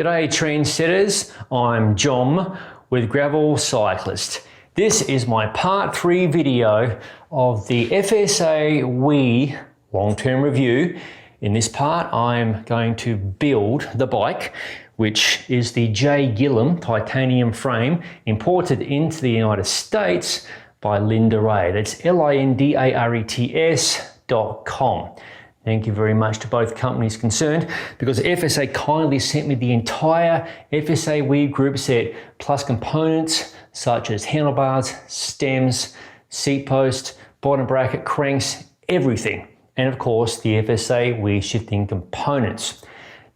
G'day trendsetters, I'm John with Gravel Cyclist. This is my part 3 video of the FSA WE long-term review. In this part I'm going to build the bike, which is the Guillem titanium frame imported into the United States by Derailleur. That's lindarets.com. Thank you very much to both companies concerned, because FSA kindly sent me the entire FSA WE group set plus components such as handlebars, stems, seat post, bottom bracket, cranks, everything. And of course the FSA WE shifting components.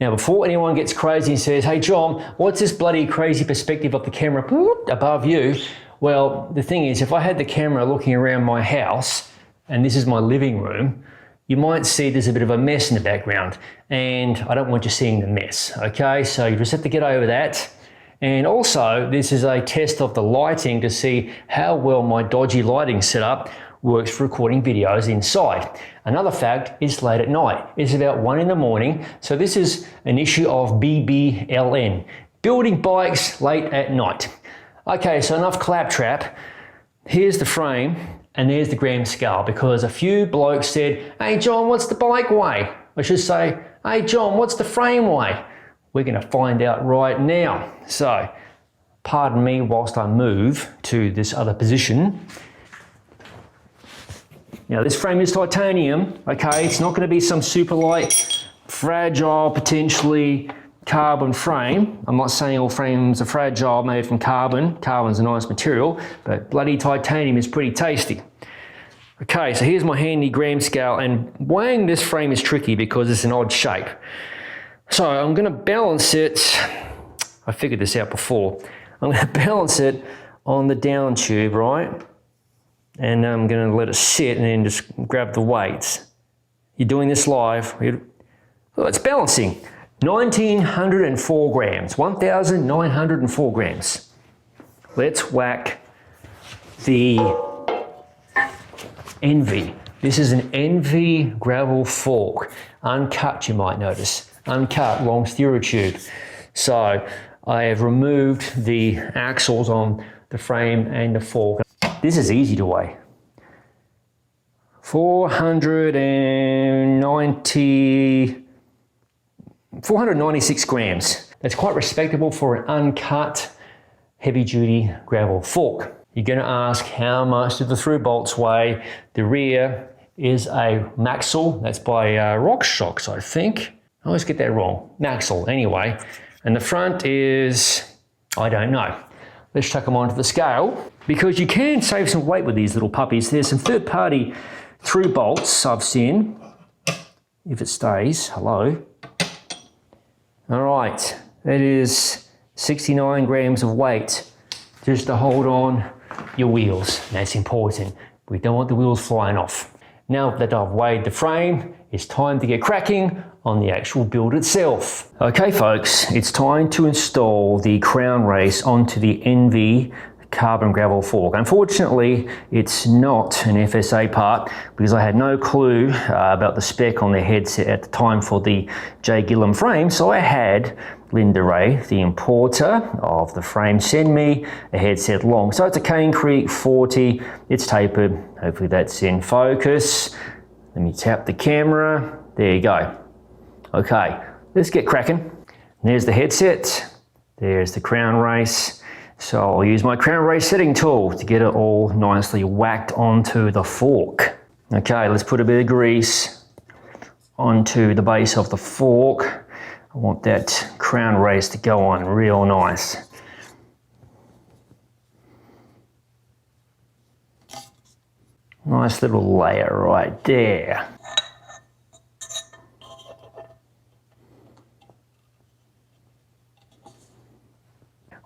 Now before anyone gets crazy and says, hey John, what's this bloody crazy perspective of the camera above you? Well, the thing is, if I had the camera looking around my house and this is my living room, you might see there's a bit of a mess in the background, and I don't want you seeing the mess, okay? So you just have to get over that. And also, this is a test of the lighting to see how well my dodgy lighting setup works for recording videos inside. Another fact, it's late at night. It's about 1 in the morning, so this is an issue of BBLN, building bikes late at night. Okay, so enough claptrap. Here's the frame. And there's the gram scale, because a few blokes said, hey John, what's the bike weigh? I should say, hey John, what's the frame weigh? We're gonna find out right now. So, pardon me whilst I move to this other position. Now this frame is titanium, okay? It's not gonna be some super light, fragile, potentially carbon frame. I'm not saying all frames are fragile, made from carbon. Carbon's a nice material, but bloody titanium is pretty tasty. Okay, so here's my handy gram scale, and weighing this frame is tricky because it's an odd shape. So I'm gonna balance it, I figured this out before. I'm gonna balance it on the down tube, right? And I'm gonna let it sit and then just grab the weights. You're doing this live, well, it's balancing. 1,904 grams, 1,904 grams. Let's whack the Envy. This is an Envy gravel fork. Uncut, you might notice. Uncut, long stereo tube. So I have removed the axles on the frame and the fork. This is easy to weigh. 496 grams. That's quite respectable for an uncut, heavy-duty gravel fork. You're going to ask, how much do the through bolts weigh? The rear is a Maxell. That's by RockShox, I think. I always get that wrong. Maxell, anyway. And the front is, I don't know. Let's chuck them onto the scale, because you can save some weight with these little puppies. There's some third-party through bolts I've seen. If it stays, hello. All right, that is 69 grams of weight just to hold on your wheels. That's important. We don't want the wheels flying off. Now that I've weighed the frame, it's time to get cracking on the actual build itself. Okay folks, it's time to install the crown race onto the Envy carbon gravel fork. Unfortunately, it's not an FSA part, because I had no clue about the spec on the headset at the time for the Guillem frame, so I had Derailleur, the importer of the frame, send me a headset long. So it's a Cane Creek 40, it's tapered, hopefully that's in focus. Let me tap the camera, there you go. Okay, let's get cracking. There's the headset, there's the crown race. So I'll use my crown race setting tool to get it all nicely whacked onto the fork. Okay, let's put a bit of grease onto the base of the fork. I want that crown race to go on real nice. Nice little layer right there.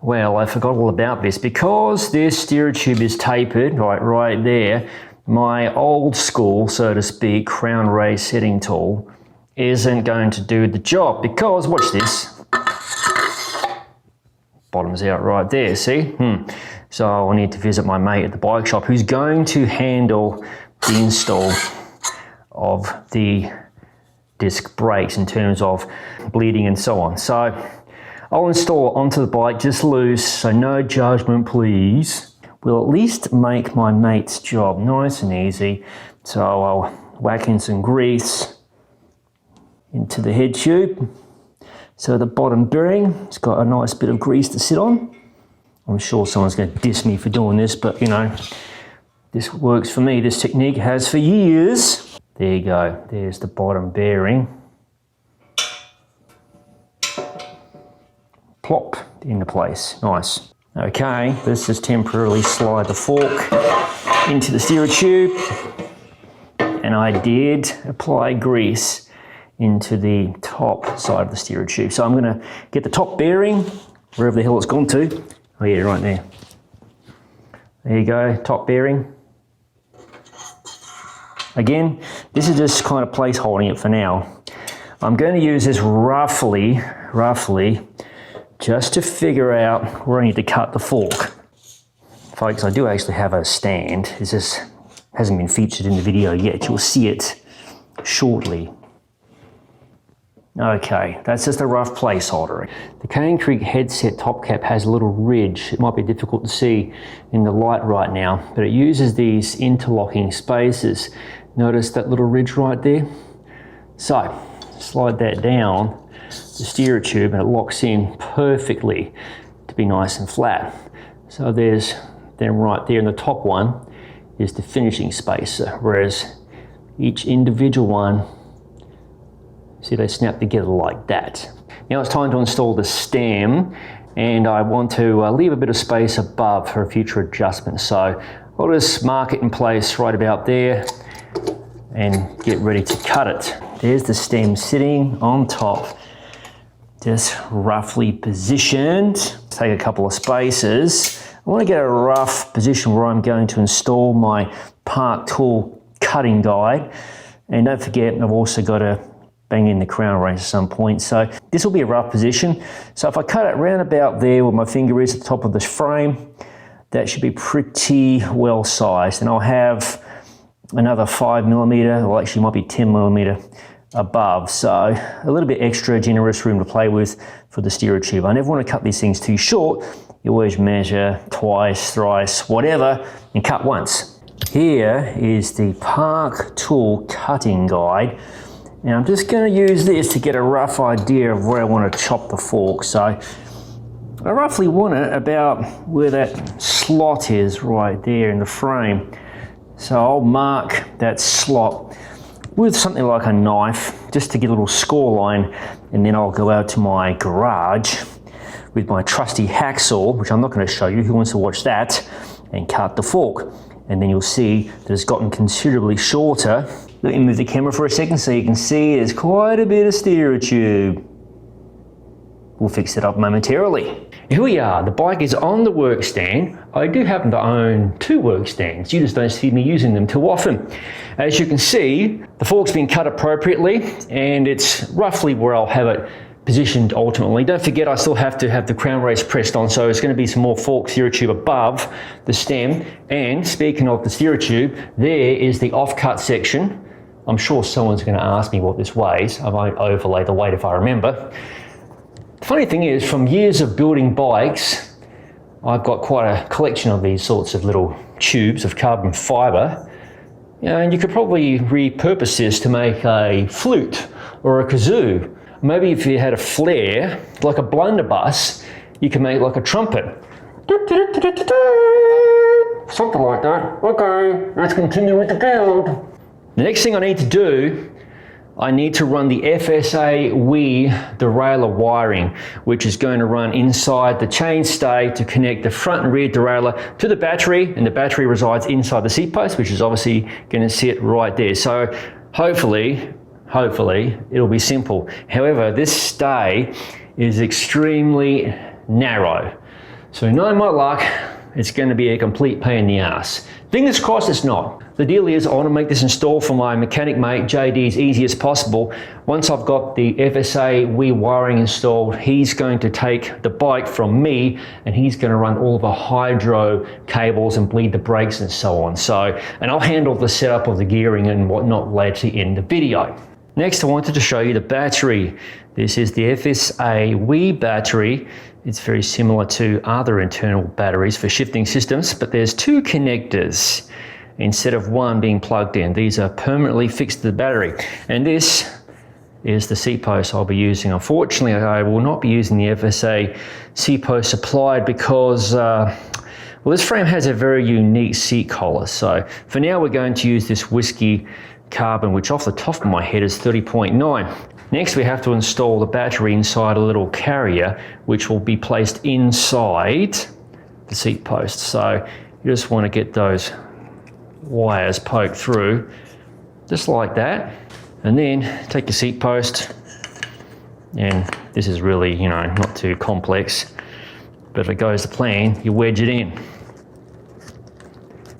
Well, I forgot all about this. Because this stereo tube is tapered right there, my old school, so to speak, crown race setting tool isn't going to do the job, because, watch this, bottom's out right there, see? So I need to visit my mate at the bike shop who's going to handle the install of the disc brakes in terms of bleeding and so on. So I'll install it onto the bike just loose, so no judgment please. Will at least make my mate's job nice and easy. So I'll whack in some grease into the head tube. So the bottom bearing, it's got a nice bit of grease to sit on. I'm sure someone's going to diss me for doing this, but you know, this works for me. This technique has for years. There you go, there's the bottom bearing. Plop into place, nice. Okay, let's just temporarily slide the fork into the steerer tube. And I did apply grease into the top side of the steerer tube. So I'm going to get the top bearing, wherever the hell it's gone to. Oh yeah, right there. There you go, top bearing. Again, this is just kind of place holding it for now. I'm going to use this roughly, just to figure out where I need to cut the fork. Folks, I do actually have a stand. It just hasn't been featured in the video yet. You'll see it shortly. Okay, that's just a rough placeholder. The Cane Creek headset top cap has a little ridge. It might be difficult to see in the light right now, but it uses these interlocking spaces. Notice that little ridge right there? So, slide that down the steerer tube and it locks in perfectly to be nice and flat. So there's then right there in the top one is the finishing spacer, whereas each individual one, see, they snap together like that. Now it's time to install the stem, and I want to leave a bit of space above for a future adjustment. So I'll just mark it in place right about there and get ready to cut it. There's the stem sitting on top, just roughly positioned. Take a couple of spaces. I want to get a rough position where I'm going to install my Park Tool cutting guide. And don't forget, I've also got to bang in the crown race at some point. So this will be a rough position. So if I cut it round about there where my finger is at the top of this frame, that should be pretty well sized. And I'll have another 5mm, well actually might be 10mm above. So a little bit extra generous room to play with for the steerer tube. I never want to cut these things too short. You always measure twice, thrice, whatever, and cut once. Here is the Park Tool cutting guide. Now I'm just going to use this to get a rough idea of where I want to chop the fork. So I roughly want it about where that slot is right there in the frame. So I'll mark that slot with something like a knife just to get a little score line, and then I'll go out to my garage with my trusty hacksaw, which I'm not going to show you, who wants to watch that, and cut the fork. And then you'll see that it's gotten considerably shorter. Let me move the camera for a second so you can see there's quite a bit of steerer tube. We'll fix it up momentarily. Here we are, the bike is on the work stand. I do happen to own 2 work stands. You just don't see me using them too often. As you can see, the fork's been cut appropriately and it's roughly where I'll have it positioned ultimately. Don't forget, I still have to have the crown race pressed on, so it's going to be some more fork steerer tube above the stem. And speaking of the steerer tube, there is the offcut section. I'm sure someone's going to ask me what this weighs. I might overlay the weight if I remember. The funny thing is, from years of building bikes, I've got quite a collection of these sorts of little tubes of carbon fibre. And you could probably repurpose this to make a flute or a kazoo. Maybe if you had a flare, like a blunderbuss, you can make like a trumpet. Something like that. Okay, let's continue with the build. The next thing I need to do, I need to run the FSA WE derailleur wiring, which is going to run inside the chainstay to connect the front and rear derailleur to the battery, and the battery resides inside the seat post, which is obviously going to sit right there. So hopefully it'll be simple. However, this stay is extremely narrow. So knowing my luck, it's going to be a complete pain in the ass. Fingers crossed it's not. The deal is I want to make this install for my mechanic mate JD as easy as possible. Once I've got the FSA WE wiring installed, he's going to take the bike from me and he's going to run all the hydro cables and bleed the brakes and so on. And I'll handle the setup of the gearing and whatnot later in the video. Next, I wanted to show you the battery. This is the FSA WE battery. It's very similar to other internal batteries for shifting systems, but there's two connectors instead of one being plugged in. These are permanently fixed to the battery. And this is the seat post I'll be using. Unfortunately, I will not be using the FSA seat post supplied because well, this frame has a very unique seat collar. So for now, we're going to use this Whiskey Carbon, which off the top of my head is 30.9. Next, we have to install the battery inside a little carrier, which will be placed inside the seat post. So you just want to get those wires poked through, just like that. And then take your seat post, and this is really, you know, not too complex, but if it goes to plan, you wedge it in.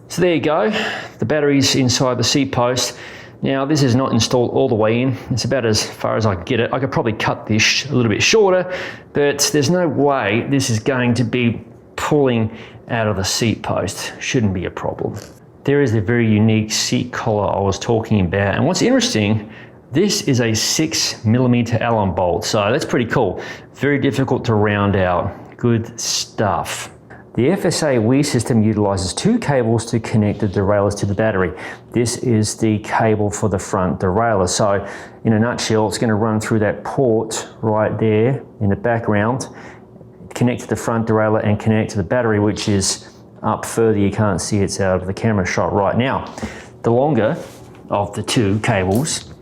So there you go, the battery's inside the seat post. Now this is not installed all the way in, it's about as far as I can get it. I could probably cut this a little bit shorter, but there's no way this is going to be pulling out of the seat post. Shouldn't be a problem. There is the very unique seat collar I was talking about, and what's interesting, this is a 6mm Allen bolt, so that's pretty cool. Very difficult to round out. Good stuff. The FSA WE system utilizes two cables to connect the derailleurs to the battery. This is the cable for the front derailleur. So in a nutshell, it's going to run through that port right there in the background, connect to the front derailleur and connect to the battery, which is up further. You can't see it's out of the camera shot right now. The longer of the two cables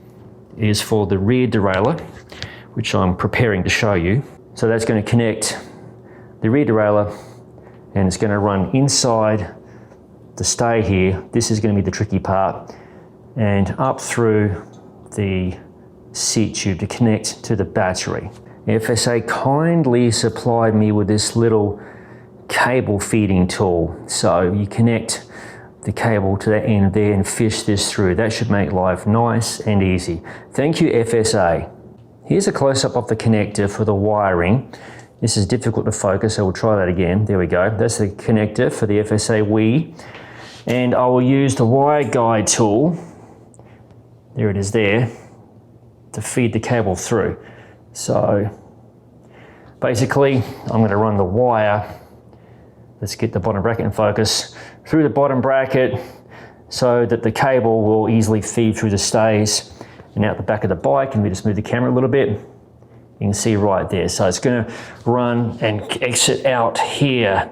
is for the rear derailleur, which I'm preparing to show you. So that's going to connect the rear derailleur, and it's going to run inside the stay here. This is going to be the tricky part, and up through the seat tube to connect to the battery. FSA kindly supplied me with this little cable feeding tool. So you connect the cable to that end there and fish this through. That should make life nice and easy. Thank you, FSA. Here's a close-up of the connector for the wiring. This is difficult to focus, so we'll try that again. There we go. That's the connector for the FSA WE. And I will use the wire guide tool, there it is there, to feed the cable through. So basically, I'm going to run the wire, let's get the bottom bracket in focus, through the bottom bracket so that the cable will easily feed through the stays and out the back of the bike. And we just move the camera a little bit. You can see right there. So it's going to run and exit out here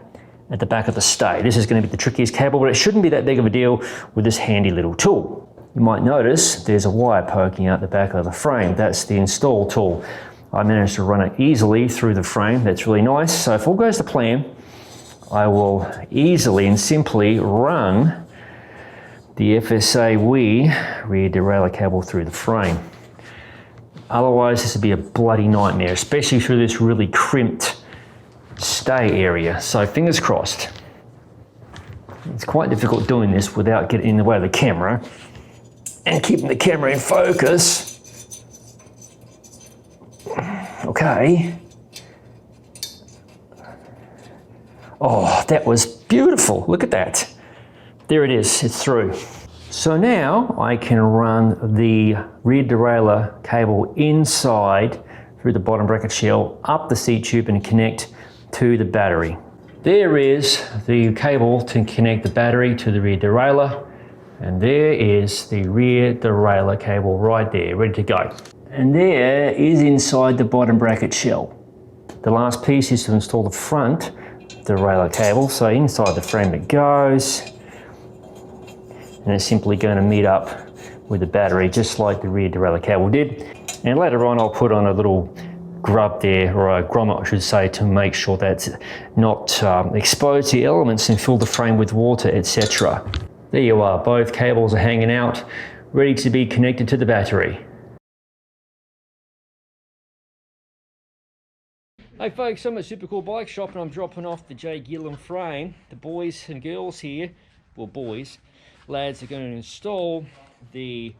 at the back of the stay. This is going to be the trickiest cable, but it shouldn't be that big of a deal with this handy little tool. You might notice there's a wire poking out the back of the frame. That's the install tool. I managed to run it easily through the frame. That's really nice. So if all goes to plan, I will easily and simply run the FSA WE rear derailleur cable through the frame. Otherwise, this would be a bloody nightmare, especially through this really crimped stay area. So fingers crossed. It's quite difficult doing this without getting in the way of the camera and keeping the camera in focus. Okay. Oh, that was beautiful. Look at that. There it is, it's through. So now I can run the rear derailleur cable inside through the bottom bracket shell, up the seat tube and connect to the battery. There is the cable to connect the battery to the rear derailleur, and there is the rear derailleur cable right there, ready to go. And there is inside the bottom bracket shell. The last piece is to install the front derailleur cable, so inside the frame it goes. And it's simply going to meet up with the battery just like the rear derailleur cable did. And later on I'll put on a little grub there, or a grommet I should say, to make sure that's not exposed to the elements and fill the frame with water, etc. There you are, both cables are hanging out, ready to be connected to the battery. Hey folks, I'm at Super Cool Bike Shop and I'm dropping off the Guillem frame. The boys and girls here, well boys, lads are going to install the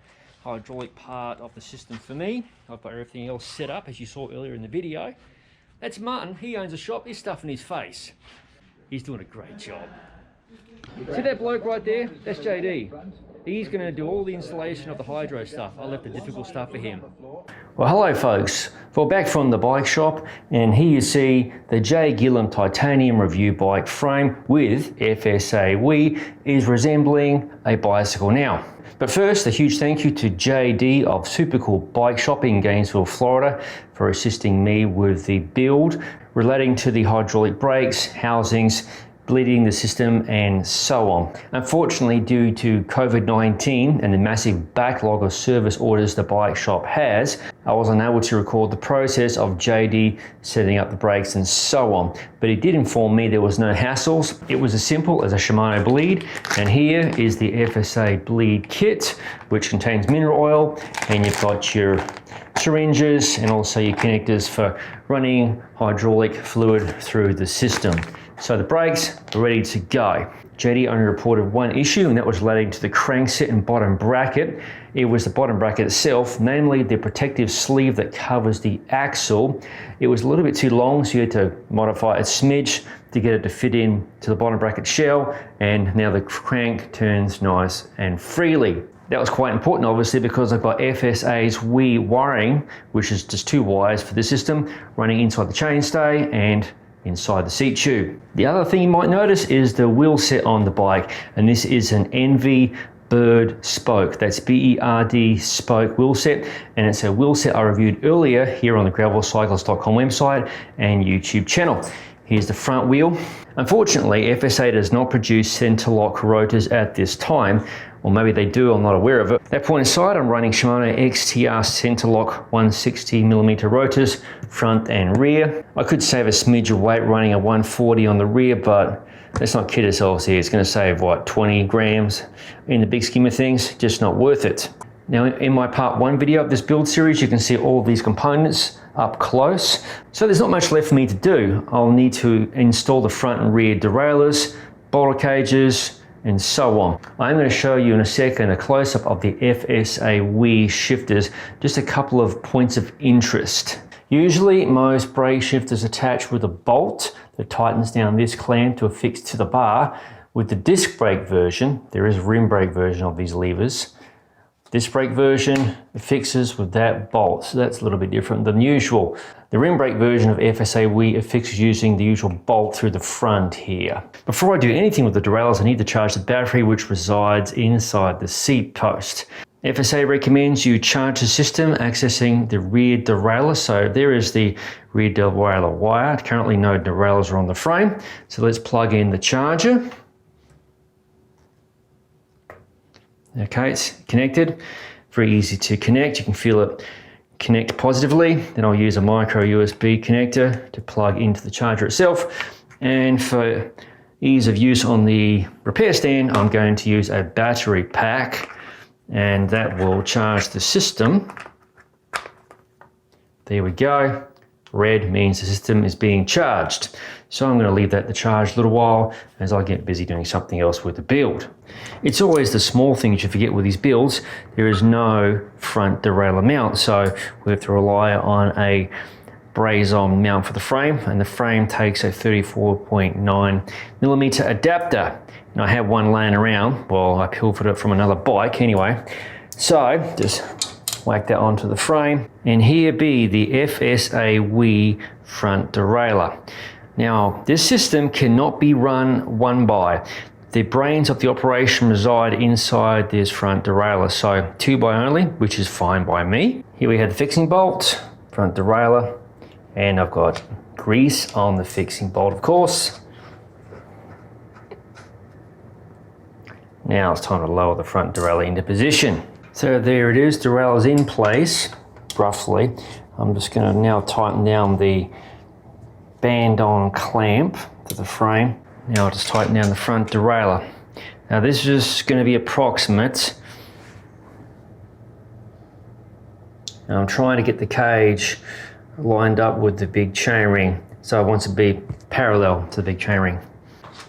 hydraulic part of the system for me. I've got everything else set up as you saw earlier in the video. That's Martin, he owns a shop, he's stuffing his face. He's doing a great job. See that bloke right there? That's JD. He's going to do all the installation of the hydro stuff. I left the difficult stuff for him. Well, hello folks. Well, back from the bike shop, and here you see the J. Guillem titanium review bike frame with FSA WE is resembling a bicycle now. But first, a huge thank you to JD of Super Cool Bike Shop in Gainesville, Florida for assisting me with the build relating to the hydraulic brakes, housings, bleeding the system, and so on. Unfortunately, due to COVID-19 and the massive backlog of service orders the bike shop has, I was unable to record the process of JD setting up the brakes and so on. But he did inform me there was no hassles. It was as simple as a Shimano bleed, and here is the FSA bleed kit, which contains mineral oil, and you've got your syringes and also your connectors for running hydraulic fluid through the system. So the brakes are ready to go. JD only reported one issue, and that was relating to the crankset and bottom bracket. It was the bottom bracket itself, namely the protective sleeve that covers the axle. It was a little bit too long, so you had to modify a smidge to get it to fit in to the bottom bracket shell, and now the crank turns nice and freely. That was quite important, obviously, because I've got FSA's WE wiring, which is just 2 wires for the system, running inside the chainstay and inside the seat tube. The other thing you might notice is the wheel set on the bike, and this is an Envy Bird spoke. That's B-E-R-D spoke wheel set, and it's a wheel set I reviewed earlier here on the gravelcyclist.com website and YouTube channel. Here's the front wheel. Unfortunately, FSA does not produce center lock rotors at this time, or maybe they do, I'm not aware of it. That point aside, I'm running Shimano XTR center lock 160mm rotors, front and rear. I could save a smidge of weight running a 140 on the rear, but let's not kid ourselves here. It's going to save, what, 20 grams in the big scheme of things? Just not worth it. Now, in my part 1 video of this build series, you can see all of these components up close. So there's not much left for me to do. I'll need to install the front and rear derailleurs, bolter cages, and so on. I'm going to show you in a second a close-up of the FSA WE shifters, just a couple of points of interest. Usually most brake shifters attach with a bolt that tightens down this clamp to affix to the bar. With the disc brake version, there is a rim brake version of these levers. This brake version affixes with that bolt, so that's a little bit different than usual. The rim brake version of FSA WE affixes using the usual bolt through the front here. Before I do anything with the derailleurs, I need to charge the battery which resides inside the seat post. FSA recommends you charge the system accessing the rear derailleur. So there is the rear derailleur wire. Currently no derailleurs are on the frame. So let's plug in the charger. Okay, it's connected, very easy to connect. You can feel it connect positively. Then I'll use a micro USB connector to plug into the charger itself. And for ease of use on the repair stand, I'm going to use a battery pack, and that will charge the system. There we go. Red means the system is being charged. So I'm going to leave that to charge a little while as I get busy doing something else with the build. It's always the small things you forget with these builds. There is no front derailleur mount, so we have to rely on a braze-on mount for the frame, and the frame takes a 34.9mm adapter. And I have one laying around. Well, I pilfered it from another bike anyway. So just whack that onto the frame, and here be the FSA WE front derailleur. Now, this system cannot be run one by. The brains of the operation reside inside this front derailleur, so 2 by only, which is fine by me. Here we have the fixing bolt, front derailleur, and I've got grease on the fixing bolt, of course. Now it's time to lower the front derailleur into position. So there it is, derailleur's in place, roughly. I'm just going to now tighten down the band-on clamp to the frame. Now I'll just tighten down the front derailleur. Now this is just going to be approximate. Now I'm trying to get the cage lined up with the big chainring, so I want it to be parallel to the big chainring.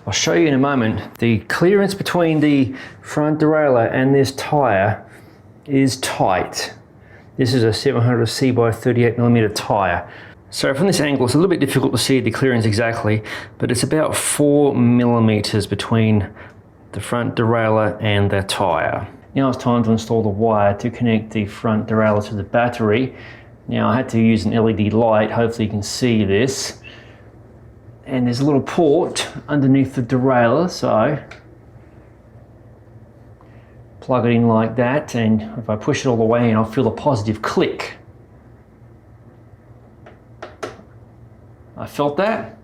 I'll show you in a moment. The clearance between the front derailleur and this tyre is tight. This is a 700C by 38mm tyre. So from this angle, it's a little bit difficult to see the clearance exactly, but it's about 4mm between the front derailleur and the tyre. Now it's time to install the wire to connect the front derailleur to the battery. Now I had to use an LED light, hopefully you can see this. And there's a little port underneath the derailleur, so plug it in like that, and if I push it all the way in, I'll feel a positive click. I felt that.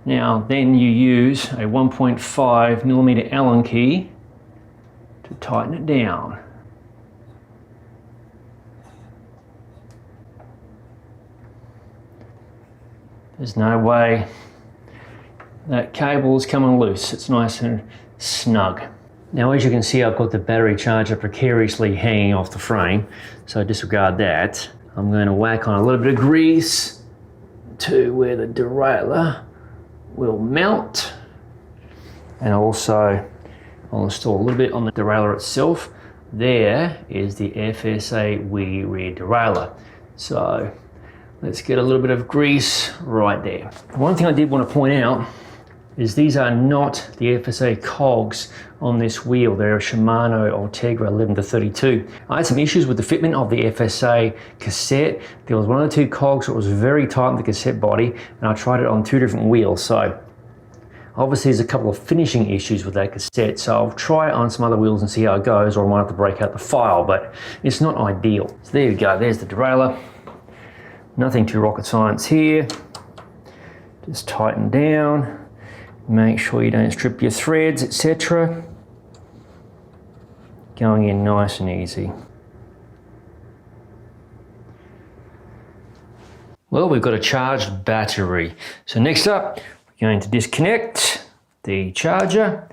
Now then you use a 1.5mm Allen key to tighten it down. There's no way that cable is coming loose. It's nice and snug. Now as you can see, I've got the battery charger precariously hanging off the frame, so disregard that. I'm going to whack on a little bit of grease to where the derailleur will mount, and also I'll install a little bit on the derailleur itself. There is the FSA WE rear derailleur. So let's get a little bit of grease right there. One thing I did want to point out is these are not the FSA cogs on this wheel. They're a Shimano Ultegra 11-32. I had some issues with the fitment of the FSA cassette. There was one of the two cogs that was very tight on the cassette body, and I tried it on two different wheels. So obviously there's a couple of finishing issues with that cassette, so I'll try it on some other wheels and see how it goes, or I might have to break out the file, but it's not ideal. So there we go, there's the derailleur. Nothing too rocket science here. Just tighten down. Make sure you don't strip your threads, etc. Going in nice and easy. Well, we've got a charged battery. So next up, we're going to disconnect the charger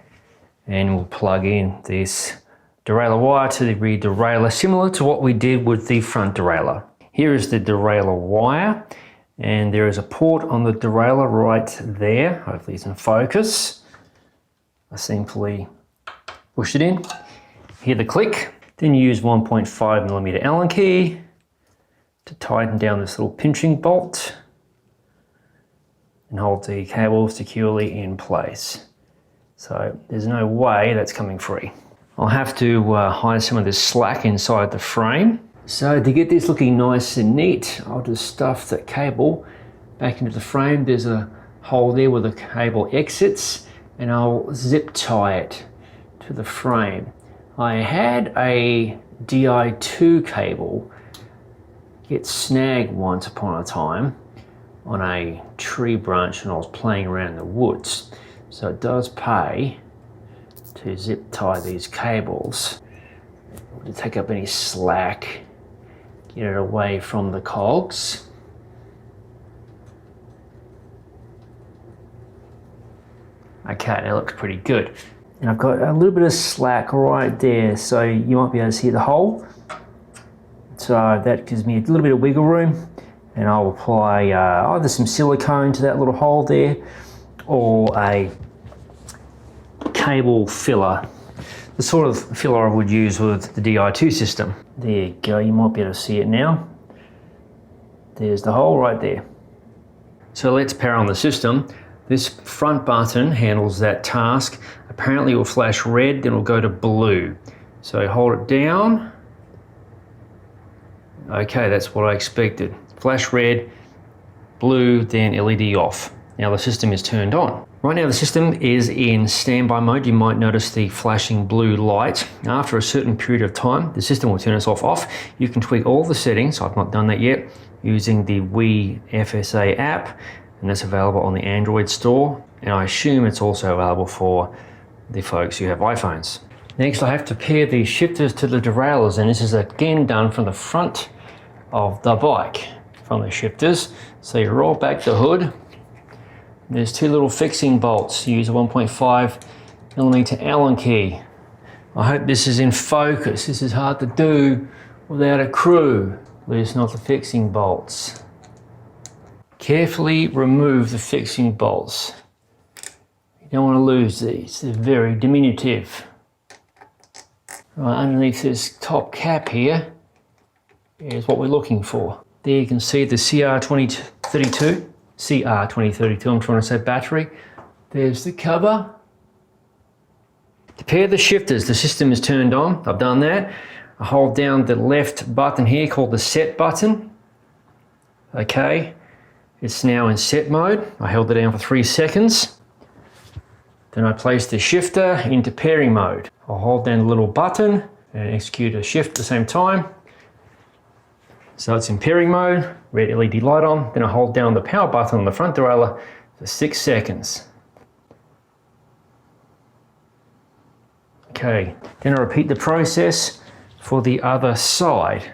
and we'll plug in this derailleur wire to the rear derailleur, similar to what we did with the front derailleur. Here is the derailleur wire, and there is a port on the derailleur right there. Hopefully it's in focus. I simply push it in, hear the click, then use 1.5mm Allen key to tighten down this little pinching bolt and hold the cable securely in place. So there's no way that's coming free. I'll have to hide some of this slack inside the frame. So to get this looking nice and neat, I'll just stuff the cable back into the frame. There's a hole there where the cable exits, and I'll zip tie it to the frame. I had a Di2 cable get snagged once upon a time on a tree branch when I was playing around in the woods. So it does pay to zip tie these cables to take up any slack. Get it away from the cogs. Okay, that looks pretty good. And I've got a little bit of slack right there, so you might be able to see the hole. So that gives me a little bit of wiggle room, and I'll apply either some silicone to that little hole there, or a cable filler. The sort of filler I would use with the Di2 system. There you go, you might be able to see it now. There's the hole right there. So let's power on the system. This front button handles that task. Apparently it will flash red, then it'll go to blue. So hold it down. Okay, that's what I expected. Flash red, blue, then LED off. Now the system is turned on. Right now the system is in standby mode. You might notice the flashing blue light. After a certain period of time, the system will turn itself off. You can tweak all the settings, I've not done that yet, using the WE FSA app, and that's available on the Android store. And I assume it's also available for the folks who have iPhones. Next, I have to pair the shifters to the derailleurs, and this is again done from the front of the bike, from the shifters. So you roll back the hood. There's two little fixing bolts. You use a 1.5mm Allen key. I hope this is in focus. This is hard to do without a crew. Loosen off the fixing bolts. Carefully remove the fixing bolts. You don't want to lose these. They're very diminutive. Right, underneath this top cap here is what we're looking for. There you can see the CR2032. CR2032, I'm trying to say battery. There's the cover. To pair the shifters, the system is turned on. I've done that. I hold down the left button here called the set button. Okay, it's now in set mode. I held it down for 3 seconds. Then I place the shifter into pairing mode. I'll hold down the little button and execute a shift at the same time. So it's in pairing mode, red LED light on. Then I hold down the power button on the front derailleur for 6 seconds. Okay, then I repeat the process for the other side.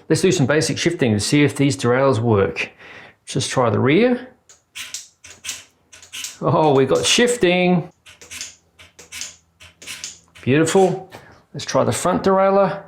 Let's do some basic shifting to see if these derailleurs work. Just try the rear. Oh, we got shifting. Beautiful. Let's try the front derailleur.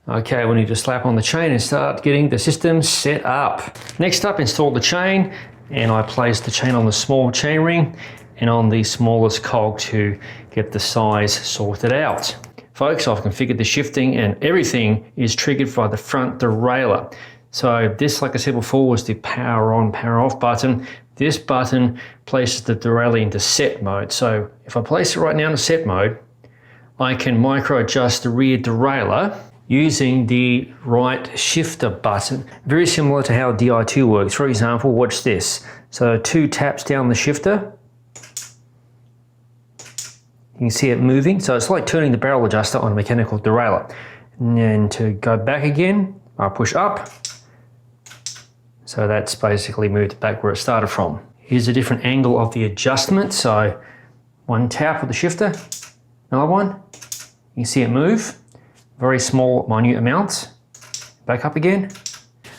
Okay, we need to slap on the chain and start getting the system set up. Next up, install the chain, and I place the chain on the small chain ring and on the smallest cog to get the size sorted out. Folks, I've configured the shifting and everything is triggered by the front derailleur. So this, like I said before, was the power on, power off button. This button places the derailleur into set mode. So if I place it right now in set mode, I can micro adjust the rear derailleur using the right shifter button. Very similar to how Di2 works. For example, watch this. So 2 taps down the shifter. You can see it moving. So it's like turning the barrel adjuster on a mechanical derailleur. And then to go back again, I push up. So that's basically moved back where it started from. Here's a different angle of the adjustment. So 1 tap with the shifter, another one. You can see it move. Very small, minute amounts. Back up again.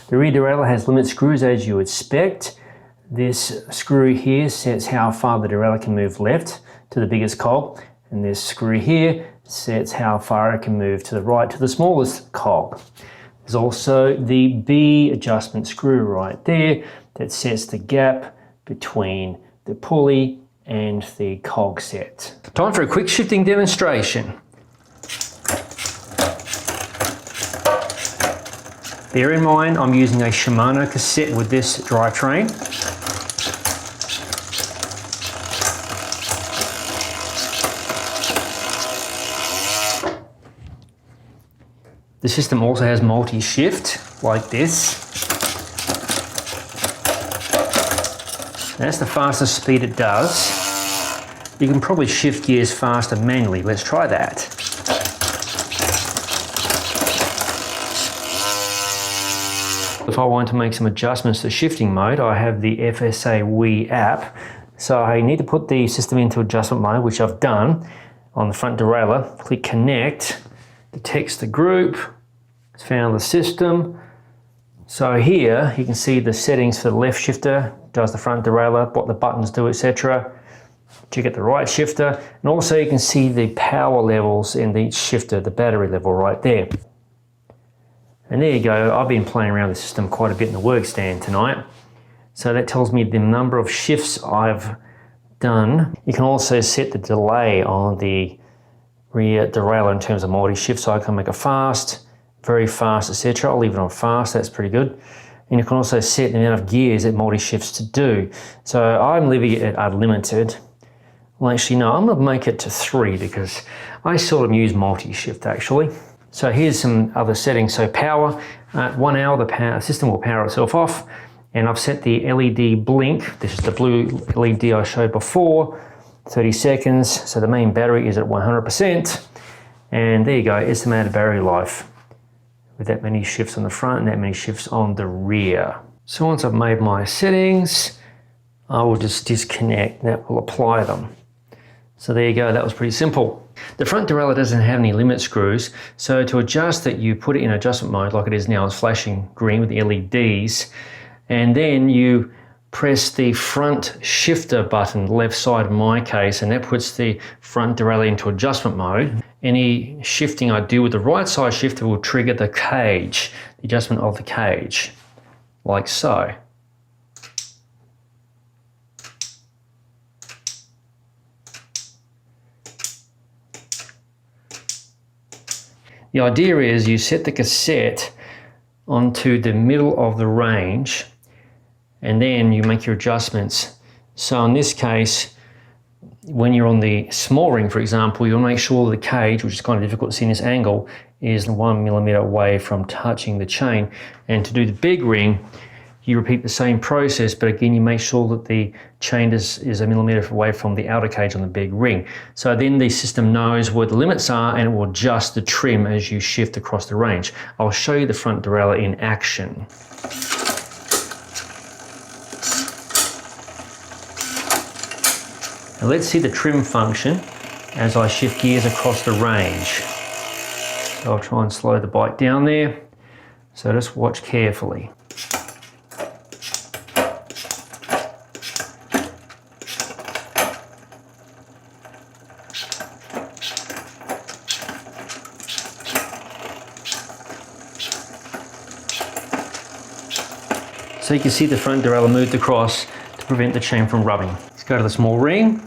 The rear derailleur has limit screws as you would expect. This screw here sets how far the derailleur can move left to the biggest cog, and this screw here sets how far it can move to the right to the smallest cog. There's also the B adjustment screw right there that sets the gap between the pulley and the cog set. Time for a quick shifting demonstration. Bear in mind, I'm using a Shimano cassette with this drivetrain. The system also has multi-shift, like this. That's the fastest speed it does. You can probably shift gears faster manually. Let's try that. If I want to make some adjustments to shifting mode, I have the FSA WE app. So I need to put the system into adjustment mode, which I've done on the front derailleur. Click connect, detects the group, it's found the system. So here you can see the settings for the left shifter, does the front derailleur, what the buttons do, etc. To get the right shifter, and also you can see the power levels in each shifter, the battery level right there. And there you go, I've been playing around with the system quite a bit in the work stand tonight. So that tells me the number of shifts I've done. You can also set the delay on the rear derailleur in terms of multi-shift, so I can make it fast, very fast, etc. I'll leave it on fast, that's pretty good. And you can also set the amount of gears that multi-shifts to do. So I'm leaving it at unlimited. Well, actually no, I'm gonna make it to 3 because I seldom use multi-shift actually. So here's some other settings. So power, at 1 hour the system will power itself off, and I've set the LED blink. This is the blue LED I showed before, 30 seconds. So the main battery is at 100%, and there you go, estimated battery life with that many shifts on the front and that many shifts on the rear. So once I've made my settings, I will just disconnect, that will apply them. So there you go, that was pretty simple. The front derailleur doesn't have any limit screws, so to adjust it, you put it in adjustment mode like it is now. It's flashing green with the LEDs, and then you press the front shifter button, left side in my case, and that puts the front derailleur into adjustment mode. Any shifting I do with the right side shifter will trigger the cage, the adjustment of the cage, like so. The idea is you set the cassette onto the middle of the range and then you make your adjustments. So in this case, when you're on the small ring, for example, you'll make sure the cage, which is kind of difficult to see in this angle, is 1 millimeter away from touching the chain. And to do the big ring, you repeat the same process, but again, you make sure that the chain is 1 millimeter away from the outer cage on the big ring. So then the system knows where the limits are and it will adjust the trim as you shift across the range. I'll show you the front derailleur in action. Now let's see the trim function as I shift gears across the range. So I'll try and slow the bike down there. So just watch carefully. So you can see the front derailleur moved across to prevent the chain from rubbing. Let's go to the small ring.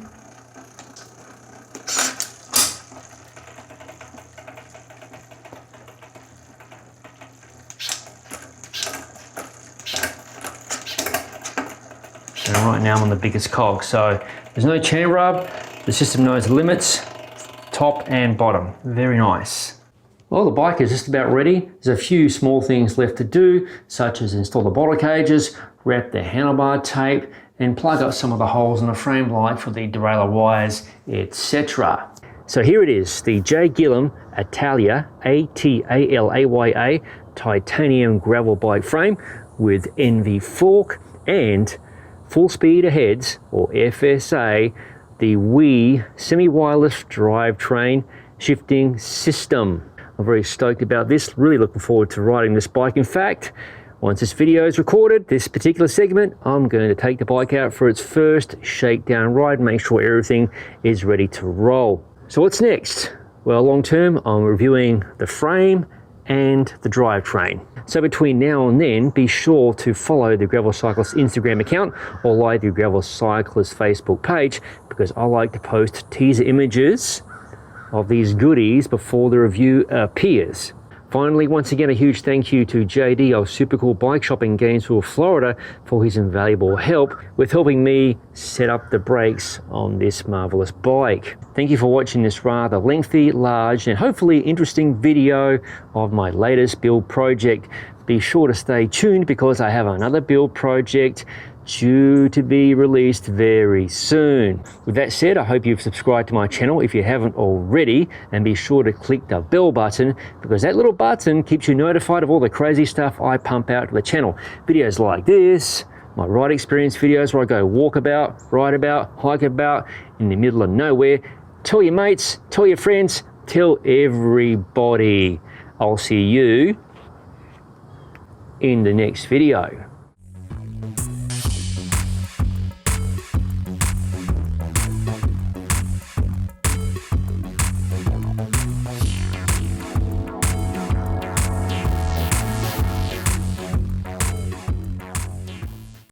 And right now I'm on the biggest cog, so there's no chain rub. The system knows the limits, top and bottom. Very nice. Well, the bike is just about ready. There's a few small things left to do, such as install the bottle cages, wrap the handlebar tape, and plug up some of the holes in the frame light for the derailleur wires, etc. So here it is, the J. Guillem Italia Atalaya titanium gravel bike frame with NV fork and full speed aheads, or FSA, the WE semi-wireless drivetrain shifting system. I'm very stoked about this, really looking forward to riding this bike. In fact, once this video is recorded, this particular segment, I'm going to take the bike out for its first shakedown ride, make sure everything is ready to roll. So what's next? Well, long term, I'm reviewing the frame and the drivetrain. So between now and then, be sure to follow the Gravel Cyclist Instagram account or like the Gravel Cyclist Facebook page, because I like to post teaser images of these goodies before the review appears. Finally, once again, a huge thank you to JD of Super Cool Bike Shop in Gainesville, Florida, for his invaluable help with helping me set up the brakes on this marvelous bike. Thank you for watching this rather lengthy, large, and hopefully interesting video of my latest build project. Be sure to stay tuned because I have another build project due to be released very soon. With that said, I hope you've subscribed to my channel if you haven't already, and be sure to click the bell button because that little button keeps you notified of all the crazy stuff I pump out to the channel. Videos like this, my ride experience videos where I go walk about, ride about, hike about in the middle of nowhere. Tell your mates, tell your friends, tell everybody. I'll see you in the next video.